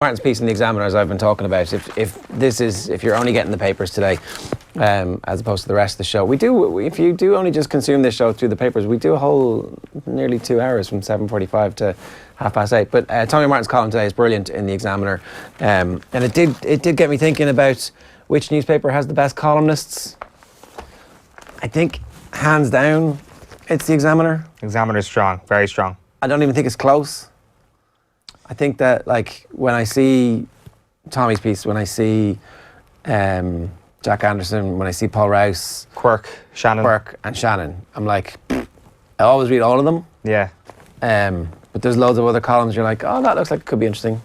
Martin's piece in the Examiner, as I've been talking about, if you're only getting the papers today, as opposed to the rest of the show, if you do only just consume this show through the papers, we do a whole nearly 2 hours from 7:45 to 8:30. But Tommy Martin's column today is brilliant in the Examiner, and it did get me thinking about which newspaper has the best columnists. I think hands down, it's the Examiner. Examiner's strong, very strong. I don't even think it's close. I think that, like, when I see Tommy's piece, when I see Jack Anderson, when I see Paul Rouse, Quirk and Shannon, I'm like, I always read all of them. Yeah. But there's loads of other columns you're like, oh, that looks like it could be interesting.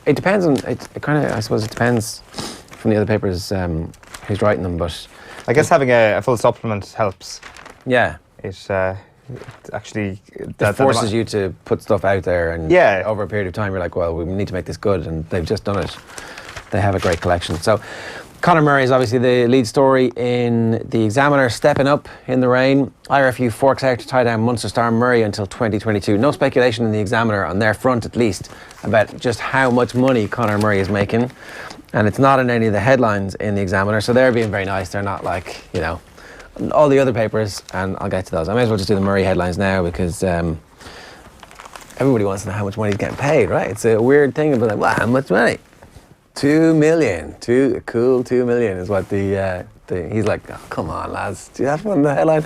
It depends on, it kind of, I suppose it depends from the other papers who's writing them, but... I guess having a full supplement helps. Yeah. It actually... That forces you to put stuff out there, and over a period of time you're like, well, we need to make this good, and they've just done it. They have a great collection. So Conor Murray is obviously the lead story in the Examiner, stepping up in the rain. IRFU forks out to tie down Munster star Murray until 2022. No speculation in the Examiner, on their front at least, about just how much money Conor Murray is making. And it's not in any of the headlines in the Examiner, so they're being very nice. They're not like, you know, all the other papers, and I'll get to those. I may as well just do the Murray headlines now, because everybody wants to know how much money he's getting paid, right? It's a weird thing, but like, wow, how much money? 2 million. Cool 2 million is what he's like, oh, come on, lads. Do that one, the headline?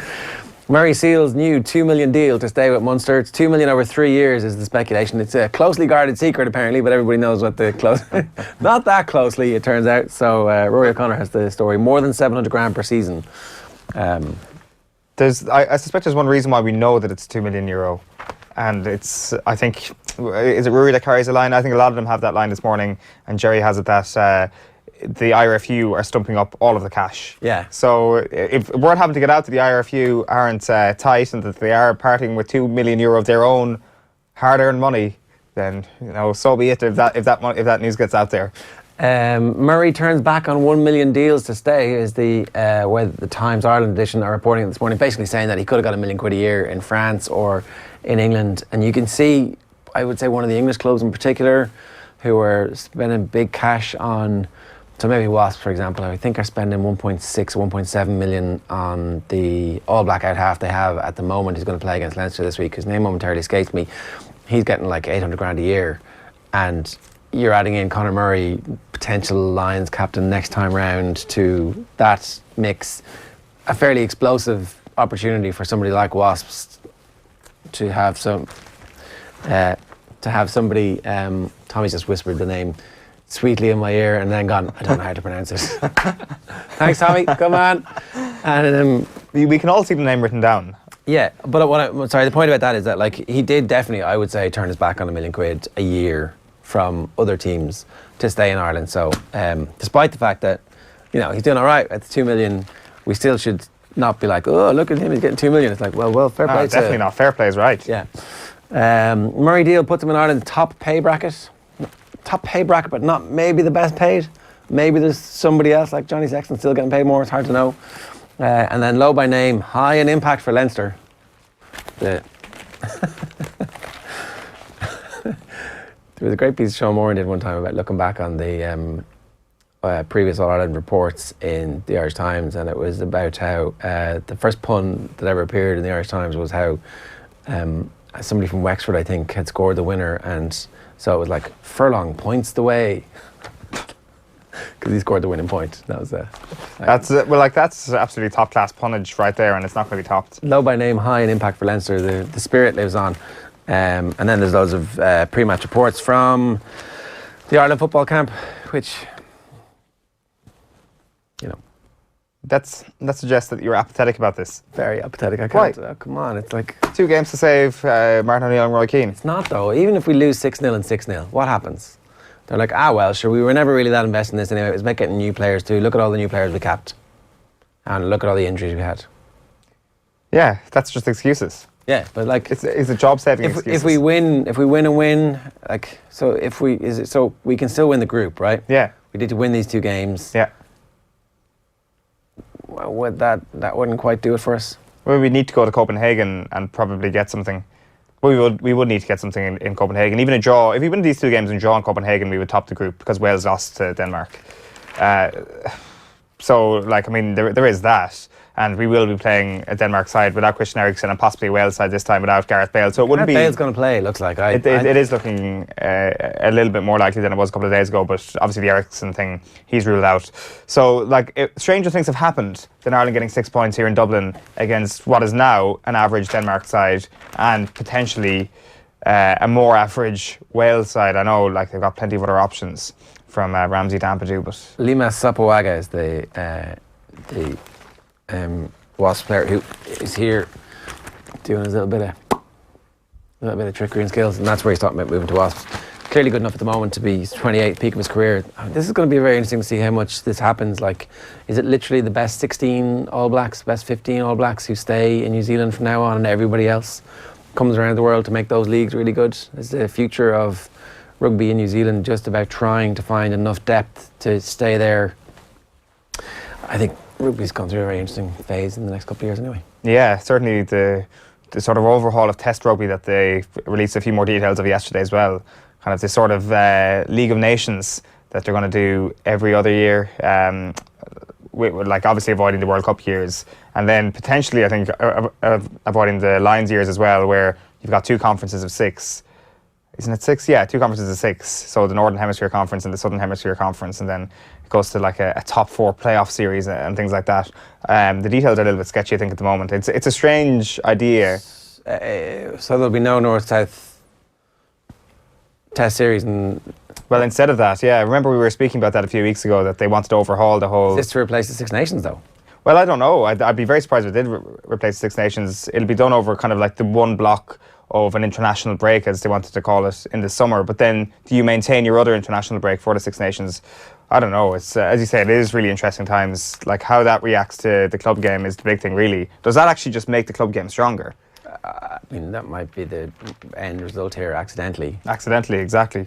Murray seals new $2 million deal to stay with Munster. It's $2 million over 3 years is the speculation. It's a closely guarded secret, apparently, but everybody knows what the not that closely, it turns out. So Rory O'Connor has the story. More than 700 grand per season. I suspect there's one reason why we know that it's €2 million, and it's, I think, is it Rory that carries the line? I think a lot of them have that line this morning, and Jerry has it that the IRFU are stumping up all of the cash. Yeah. So if we're having to get out to the IRFU aren't tight, and that they are parting with €2 million of their own hard-earned money, then, you know, so be it if that news gets out there. Murray turns back on 1 million deals to stay, is the way the Times Ireland edition are reporting this morning, basically saying that he could have got £1 million a year in France or in England. And you can see, I would say, one of the English clubs in particular who are spending big cash on, so maybe Wasps, for example, I think are spending 1.6 or 1.7 million on the all black out half they have at the moment. He's going to play against Leinster this week. His name momentarily escapes me. He's getting like 800 grand a year, and you're adding in Conor Murray, potential Lions captain next time round, to that mix. A fairly explosive opportunity for somebody like Wasps to have somebody. Tommy's just whispered the name sweetly in my ear and then gone, I don't know how to pronounce it. Thanks, Tommy. Come on. And we can all see the name written down. Yeah, but the point about that is that, like, he did definitely, I would say, turn his back on £1 million a year from other teams to stay in Ireland. So despite the fact that, you know, he's doing all right at the 2 million, we still should not be like, oh, look at him, he's getting 2 million. It's like, well, fair play. Definitely not. Fair play is right. Yeah. Murray deal puts him in Ireland's top pay bracket, but not maybe the best paid. Maybe there's somebody else like Johnny Sexton still getting paid more. It's hard to know. And then low by name, high in impact for Leinster. There was a great piece Sean Moran did one time about looking back on the previous All-Ireland reports in the Irish Times, and it was about how the first pun that ever appeared in the Irish Times was how somebody from Wexford, I think, had scored the winner, and so it was like, Furlong points the way, because he scored the winning point. That was that's absolutely top class punnage right there, and it's not going to be topped. Low by name, high in impact for Leinster. The spirit lives on. And then there's loads of pre-match reports from the Ireland football camp, which, you know, that suggests that you're apathetic about this. Very apathetic. I can't. Oh, come on, it's like 2 games to save. Martin O'Neill and Roy Keane. It's not though. Even if we lose 6-0 and 6-0, what happens? They're like, well, sure, we were never really that invested in this anyway. It was about getting new players too. Look at all the new players we capped, and look at all the injuries we had. Yeah, that's just excuses. Yeah, but like, it's a job saving excuse. If we win and win, like, so we can still win the group, right? Yeah. We need to win these 2 games. Yeah. Well, that wouldn't quite do it for us. Well, we need to go to Copenhagen and probably get something But we would need to get something in Copenhagen. Even a draw. If we win these two games and draw in Copenhagen, we would top the group because Wales lost to Denmark. So, like, I mean, there is that. And we will be playing a Denmark side without Christian Eriksen and possibly a Wales side this time without Gareth Bale. So it wouldn't be... Bale's going to play, it looks like. It is looking a little bit more likely than it was a couple of days ago, but obviously the Eriksen thing, he's ruled out. So, like, stranger things have happened than Ireland getting 6 points here in Dublin against what is now an average Denmark side and potentially a more average Wales side. I know, like, they've got plenty of other options from Ramsey Dampadu, but... Lima Sapoaga is the Wasps player who is here doing his little bit of trickery and skills, and that's where he's talking about moving to Wasps. Clearly good enough at the moment to be 28th, peak of his career. This is going to be very interesting to see how much this happens. Like, is it literally the best 16 All Blacks, best 15 All Blacks who stay in New Zealand from now on, and everybody else comes around the world to make those leagues really good? Is the future of rugby in New Zealand just about trying to find enough depth to stay there? I think rugby's gone through a very interesting phase in the next couple of years anyway. Yeah, certainly the sort of overhaul of Test rugby that they released a few more details of yesterday as well. Kind of this sort of League of Nations that they're going to do every other year, like obviously avoiding the World Cup years, and then potentially I think avoiding the Lions years as well, where you've got 2 conferences of 6. Isn't it 6? Yeah, 2 conferences of 6. So the Northern Hemisphere Conference and the Southern Hemisphere Conference, and then it goes to like a top 4 playoff series and things like that. The details are a little bit sketchy, I think, at the moment. It's a strange idea. So there'll be no North-South Test series, and well, instead of that, yeah. Remember we were speaking about that a few weeks ago, that they wanted to overhaul the whole... Is this to replace the Six Nations, though? Well, I don't know. I'd be very surprised if it did replace the Six Nations. It'll be done over kind of like the one block of an international break, as they wanted to call it, in the summer. But then do you maintain your other international break for the Six Nations? I don't know. It's as you say, it is really interesting times. Like, how that reacts to the club game is the big thing, really. Does that actually just make the club game stronger? I mean, that might be the end result here, accidentally. Accidentally, exactly.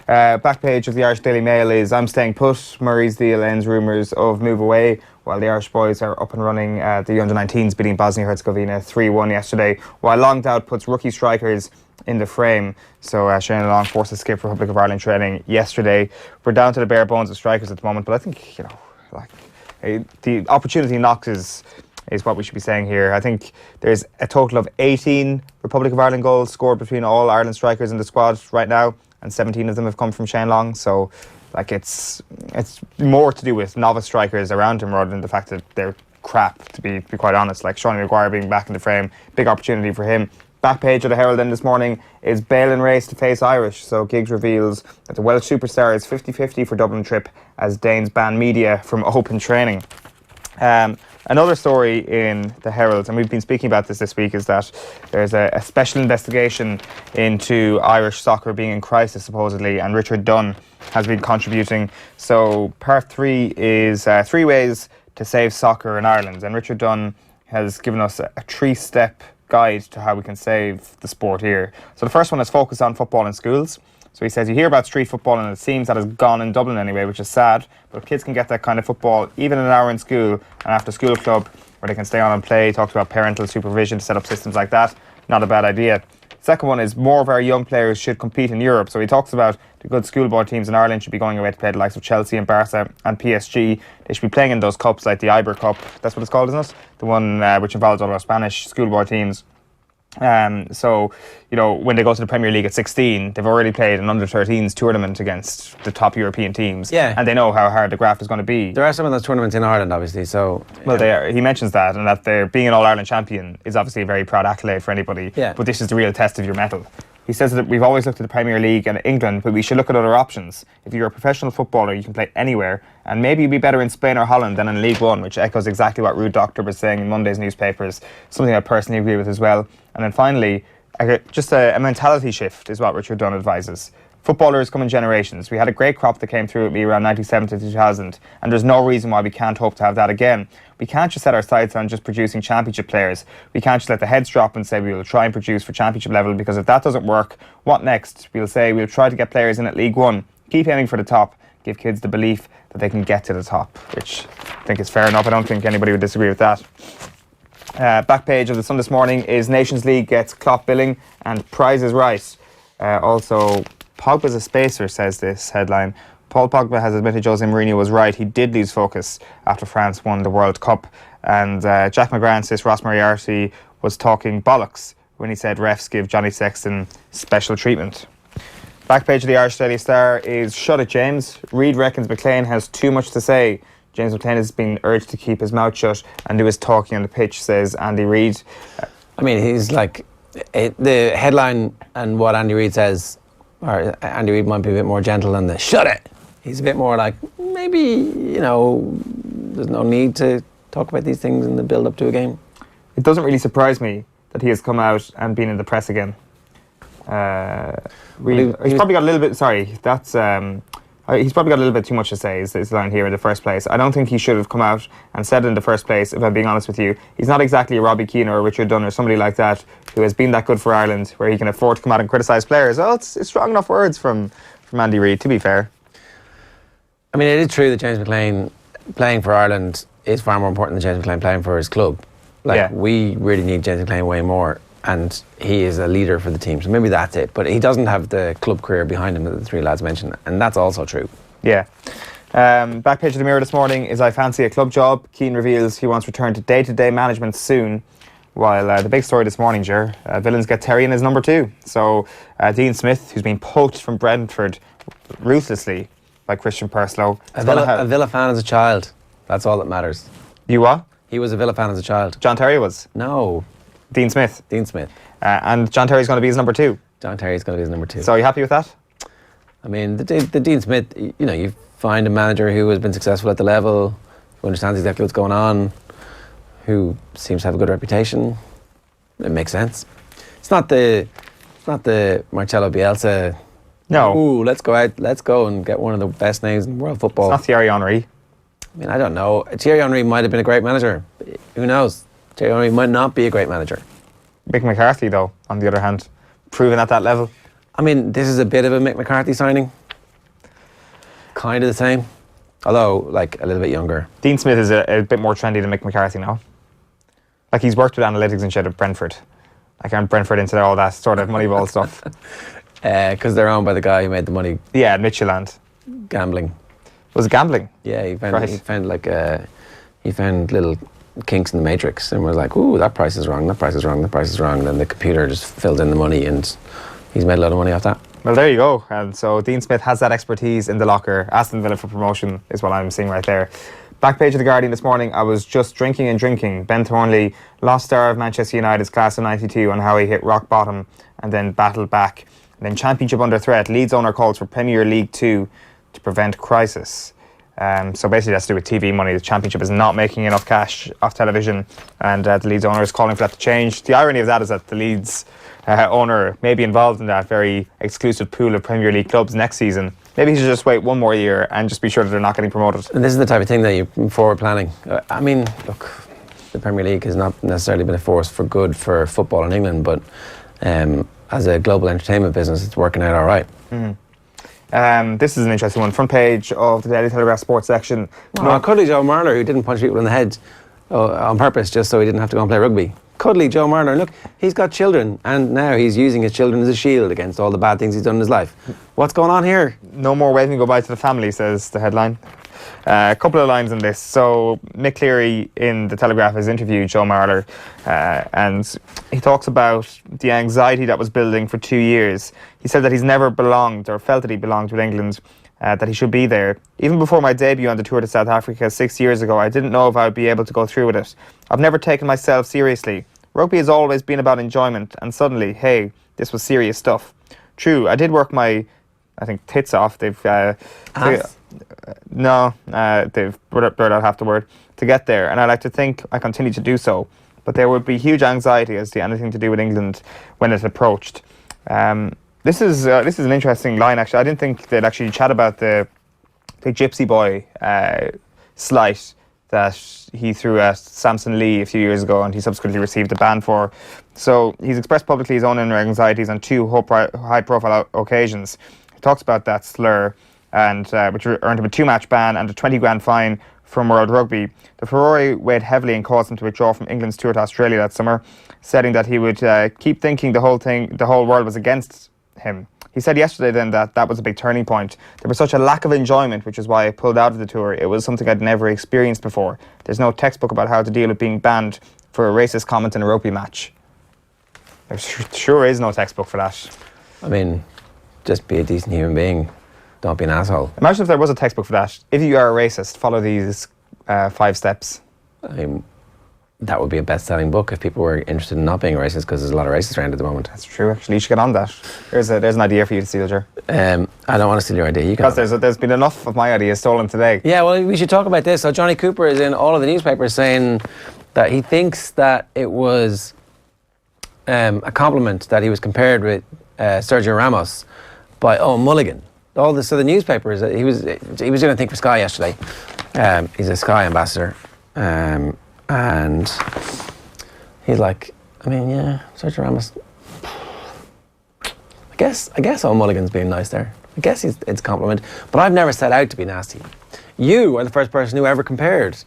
Back page of the Irish Daily Mail is, I'm staying put. Murray's deal ends rumours of move away, while the Irish boys are up and running. The under-19s beating Bosnia-Herzegovina 3-1 yesterday, while Longdowd puts rookie strikers in the frame. So Shane Long forced to skip Republic of Ireland training yesterday. We're down to the bare bones of strikers at the moment, but I think, the opportunity knocks is what we should be saying here. I think there's a total of 18 Republic of Ireland goals scored between all Ireland strikers in the squad right now, and 17 of them have come from Shane Long. So, like, it's more to do with novice strikers around him rather than the fact that they're crap, to be quite honest. Like Sean Maguire being back in the frame, big opportunity for him. Back page of the Herald then this morning is Bale in race to face Irish. So Giggs reveals that the Welsh superstar is 50-50 for Dublin trip as Danes ban media from open training. Another story in the Herald, and we've been speaking about this week, is that there's a special investigation into Irish soccer being in crisis, supposedly, and Richard Dunn has been contributing. So part 3 is 3 ways to save soccer in Ireland, and Richard Dunn has given us a 3-step guide to how we can save the sport here. So the first one is focus on football in schools. So he says, you hear about street football and it seems that has gone in Dublin anyway, which is sad, but if kids can get that kind of football even an hour in school and after school club where they can stay on and play, talks about parental supervision to set up systems like that, not a bad idea. Second one is more of our young players should compete in Europe. So he talks about the good schoolboy teams in Ireland should be going away to play the likes of Chelsea and Barca and PSG. They should be playing in those cups like the Iber Cup, that's what it's called, isn't it? The one which involves all our Spanish schoolboy teams. So, when they go to the Premier League at 16, they've already played an under-13s tournament against the top European teams. Yeah. And they know how hard the graft is going to be. There are some of those tournaments in Ireland, obviously, so... Well, they are. He mentions that, and that they're being an All-Ireland champion is obviously a very proud accolade for anybody. Yeah. But this is the real test of your mettle. He says that we've always looked at the Premier League and England, but we should look at other options. If you're a professional footballer, you can play anywhere, and maybe you'd be better in Spain or Holland than in League One, which echoes exactly what Ruud Doctor was saying in Monday's newspapers, something I personally agree with as well. And then finally, just a mentality shift is what Richard Dunn advises. Footballers come in generations. We had a great crop that came through at me around 97 to 2000, and there's no reason why we can't hope to have that again. We can't just set our sights on just producing championship players. We can't just let the heads drop and say we will try and produce for championship level, because if that doesn't work, what next? We'll say we'll try to get players in at League One. Keep aiming for the top. Give kids the belief that they can get to the top, which I think is fair enough. I don't think anybody would disagree with that. Back page of the Sun this morning is Nations League gets Klopp billing and Prize is right. Also, Pogba's a spacer, says this headline. Paul Pogba has admitted Jose Mourinho was right. He did lose focus after France won the World Cup. And Jack McGrath says Ross Moriarty was talking bollocks when he said refs give Johnny Sexton special treatment. Back page of the Irish Daily Star is Shut It, James. Reid reckons McLean has too much to say. James McLean has been urged to keep his mouth shut and do his talking on the pitch, says Andy Reid. I mean, he's like, the headline and what Andy Reid says, or Andy Reid might be a bit more gentle than the shut it. He's a bit more like, maybe, you know, there's no need to talk about these things in the build-up to a game. It doesn't really surprise me that he has come out and been in the press again. He's probably got a little bit, he's probably got a little bit too much to say, is his line here in the first place. I don't think he should have come out and said it in the first place, if I'm being honest with you. He's not exactly a Robbie Keane or a Richard Dunn or somebody like that who has been that good for Ireland, where he can afford to come out and criticise players. Well, it's strong enough words from Andy Reid, to be fair. I mean, it is true that James McLean playing for Ireland is far more important than James McLean playing for his club. Like, we really need James McLean way more, and he is a leader for the team, so maybe that's it. But he doesn't have the club career behind him that the three lads mentioned, and that's also true. Yeah. Back page of the Mirror this morning is I fancy a club job. Keane reveals he wants to return to day-to-day management soon. While the big story this morning, Ger, Villains get Terry in as number 2. So Dean Smith, who's been poked from Brentford ruthlessly by Christian Purslow. A Villa fan as a child. That's all that matters. You what? He was a Villa fan as a child. John Terry was? No. Dean Smith? Dean Smith. And John Terry's going to be his number 2? John Terry's going to be his number 2. So are you happy with that? I mean, the Dean Smith, you know, you find a manager who has been successful at the level, who understands exactly what's going on, who seems to have a good reputation. It makes sense. It's not the Marcelo Bielsa. No. Ooh, let's go and get one of the best names in world football. It's not Thierry Henry. I mean, I don't know. Thierry Henry might have been a great manager. Who knows? Thierry Henry might not be a great manager. Mick McCarthy, though, on the other hand, proven at that level. I mean, this is a bit of a Mick McCarthy signing. Kind of the same. Although, like, a little bit younger. Dean Smith is a bit more trendy than Mick McCarthy now. Like, he's worked with analytics instead of Brentford. Like, aren't Brentford into all that sort of Moneyball stuff? Because they're owned by the guy who made the money. Yeah, Midtjylland. Gambling. Was it gambling? Yeah, he found little kinks in the matrix and was like, ooh, that price is wrong, that price is wrong, that price is wrong. And then the computer just filled in the money and he's made a lot of money off that. Well, there you go. And so Dean Smith has that expertise in the locker. Aston Villa for promotion is what I'm seeing right there. Back page of The Guardian this morning, I was just drinking and drinking. Ben Thornley, lost star of Manchester United's class of 92, on how he hit rock bottom and then battled back. And then championship under threat. Leeds owner calls for Premier League 2 to prevent crisis. So basically that's to do with TV money. The championship is not making enough cash off television, and the Leeds owner is calling for that to change. The irony of that is that the Leeds owner may be involved in that very exclusive pool of Premier League clubs next season. Maybe he should just wait one more year and just be sure that they're not getting promoted. And this is the type of thing that you're forward planning. I mean, look, the Premier League has not necessarily been a force for good for football in England, but as a global entertainment business, it's working out all right. Mm-hmm. This is an interesting one. Front page of the Daily Telegraph sports section. Cuddly Joe Marler, who didn't punch people in the head on purpose just so he didn't have to go and play rugby. Cuddly Joe Marler. Look, he's got children, and now he's using his children as a shield against all the bad things he's done in his life. What's going on here? No more waving goodbye to the family, says the headline. A couple of lines on this. So Mick Cleary in the Telegraph has interviewed Joe Marler, and he talks about the anxiety that was building for 2 years. He said that he's never belonged or felt that he belonged with England, that he should be there. Even before my debut on the tour to South Africa 6 years ago, I didn't know if I would be able to go through with it. I've never taken myself seriously. Rugby has always been about enjoyment, and suddenly, hey, this was serious stuff. True, I did work my, I think, tits off. They've blurred out half the word to get there, and I like to think I continue to do so. But there would be huge anxiety as to anything to do with England when it approached. This is an interesting line, actually. I didn't think they'd actually chat about the Gypsy Boy slight that he threw at Samson Lee a few years ago, and he subsequently received a ban for. So he's expressed publicly his own inner anxieties on 2 high-profile occasions. He talks about that slur and which earned him a 2-match ban and a 20 grand fine from World Rugby. The Ferrari weighed heavily and caused him to withdraw from England's tour to Australia that summer, saying that he would keep thinking the whole world was against him. He said yesterday then that was a big turning point. There was such a lack of enjoyment, which is why I pulled out of the tour. It was something I'd never experienced before. There's no textbook about how to deal with being banned for a racist comment in a rugby match. There sure is no textbook for that. I mean, just be a decent human being. Don't be an asshole. Imagine if there was a textbook for that. If you are a racist, follow these 5 steps. I mean, that would be a best-selling book if people were interested in not being racist, because there's a lot of racists around at the moment. That's true, actually. You should get on that. There's an idea for you to steal, Ger. I don't want to steal your idea. You because there's been enough of my ideas stolen today. Yeah, well, we should talk about this. So Johnny Cooper is in all of the newspapers saying that he thinks that it was a compliment that he was compared with Sergio Ramos by Owen Mulligan. So the newspapers, he was doing a thing for Sky yesterday. He's a Sky ambassador. And he's like, I mean, yeah, Sergio Ramos. I guess Owen Mulligan's being nice there. I guess it's a compliment, but I've never set out to be nasty. You are the first person who ever compared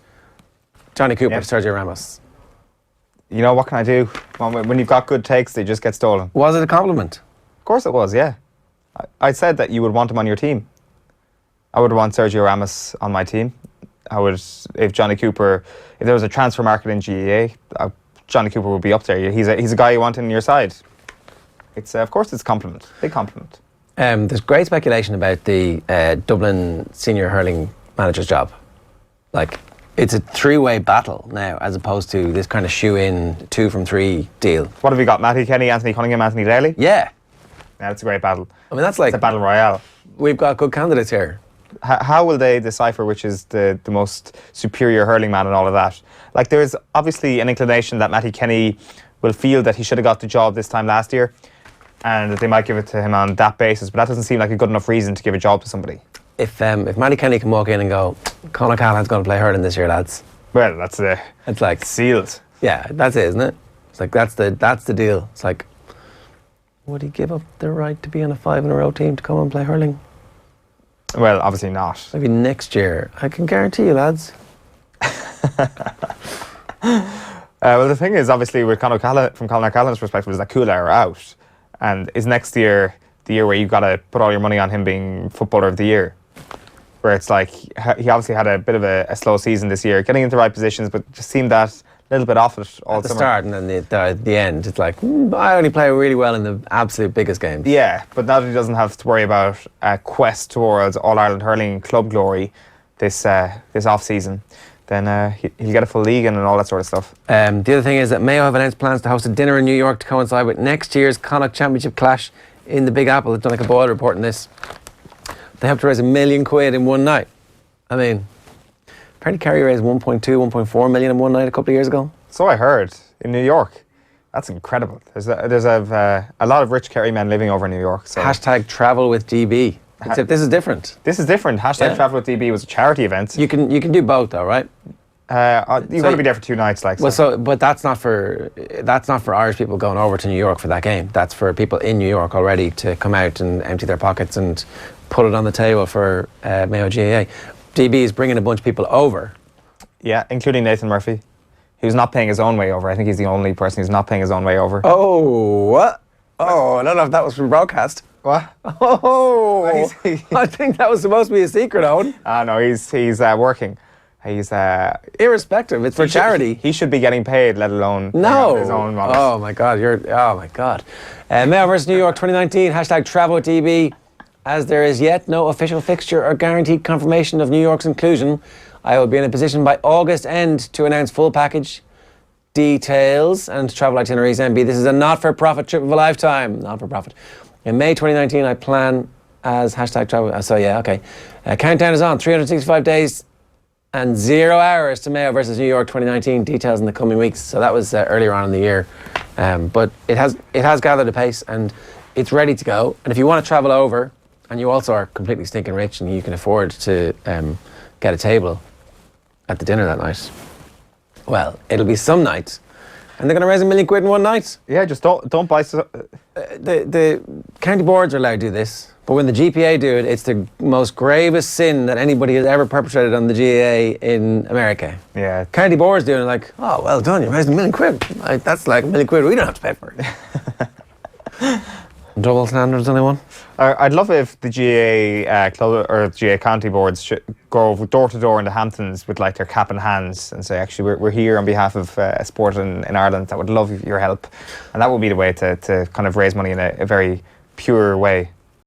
Johnny Cooper to Sergio Ramos. You know, what can I do? When you've got good takes, they just get stolen. Was it a compliment? Of course it was, yeah. I said that you would want him on your team. I would want Sergio Ramos on my team. I would, if there was a transfer market in GEA, Johnny Cooper would be up there. He's a guy you want in your side. It's of course it's a compliment, big compliment. There's great speculation about the Dublin senior hurling manager's job. Like, it's a 3-way battle now, as opposed to this kind of shoe-in 2 from 3 deal. What have we got? Matty Kenny, Anthony Cunningham, Anthony Daly? Yeah. Yeah, it's a great battle. I mean, that's like... It's a battle royale. We've got good candidates here. How will they decipher which is the most superior hurling man and all of that? Like, there's obviously an inclination that Matty Kenny will feel that he should have got the job this time last year, and that they might give it to him on that basis, but that doesn't seem like a good enough reason to give a job to somebody. If Matty Kenny can walk in and go, Conor Callahan's going to play hurling this year, lads. Well, that's it's like sealed. Yeah, that's it, isn't it? It's like that's the deal. It's like, would he give up the right to be on a 5-in-a-row team to come and play hurling? Well, obviously not. Maybe next year. I can guarantee you, lads. Well, the thing is, obviously, with from Conor Callahan's perspective, is that Kula are out, and is next year the year where you've got to put all your money on him being Footballer of the Year? Where it's like he obviously had a bit of a slow season this year, getting into the right positions, but just seemed that little bit off it all at the start, and then the end. It's like I only play really well in the absolute biggest games. Yeah, but now that he doesn't have to worry about a quest towards All Ireland hurling club glory this off season, then he'll get a full league and all that sort of stuff. The other thing is that Mayo have announced plans to host a dinner in New York to coincide with next year's Connacht Championship clash in the Big Apple. They've done like a Boyle reporting this. They have to raise £1 million in one night. I mean, apparently Kerry raised 1.4 million in one night a couple of years ago. So I heard in New York. That's incredible. There's a lot of rich Kerry men living over in New York. So. Hashtag travel with DB. Except this is different. This is different. Hashtag travel with DB was a charity event. You can do both though, right? You've got to be there for 2 nights, like. Well, but that's not for Irish people going over to New York for that game. That's for people in New York already to come out and empty their pockets and put it on the table for Mayo GAA. DB is bringing a bunch of people over. Yeah, including Nathan Murphy, who's not paying his own way over. I think he's the only person who's not paying his own way over. Oh, what? Oh, I don't know if that was from broadcast. What? Oh, I think that was supposed to be a secret, Owen. No, he's working. He's irrespective. It's for charity. He should be getting paid, let alone his own money. Oh my God! Mayo versus New York 2019. Hashtag travel with DB. As there is yet no official fixture or guaranteed confirmation of New York's inclusion, I will be in a position by August end to announce full package details and travel itineraries. MB, this is a not-for-profit trip of a lifetime. Not-for-profit. In May 2019, I plan as hashtag travel. So yeah, okay. Countdown is on. 365 days and 0 hours to Mayo versus New York 2019. Details in the coming weeks. So that was earlier on in the year, but it has gathered a pace and it's ready to go. And if you want to travel over, and you also are completely stinking rich and you can afford to get a table at the dinner that night, well, it'll be some night. And they're going to raise £1 million in one night. Yeah, just don't buy... The county boards are allowed to do this. But when the GPA do it, it's the most gravest sin that anybody has ever perpetrated on the GAA in America. Yeah. County boards doing it like, oh, well done, you're raising £1,000,000. Like, that's like £1,000,000 we don't have to pay for it. Double standards, anyone? I'd love if the GAA club or GAA county boards should go door to door in the Hamptons with like their cap in hands and say, actually, we're here on behalf of a sport in Ireland that would love your help. And that would be the way to kind of raise money in a very pure way.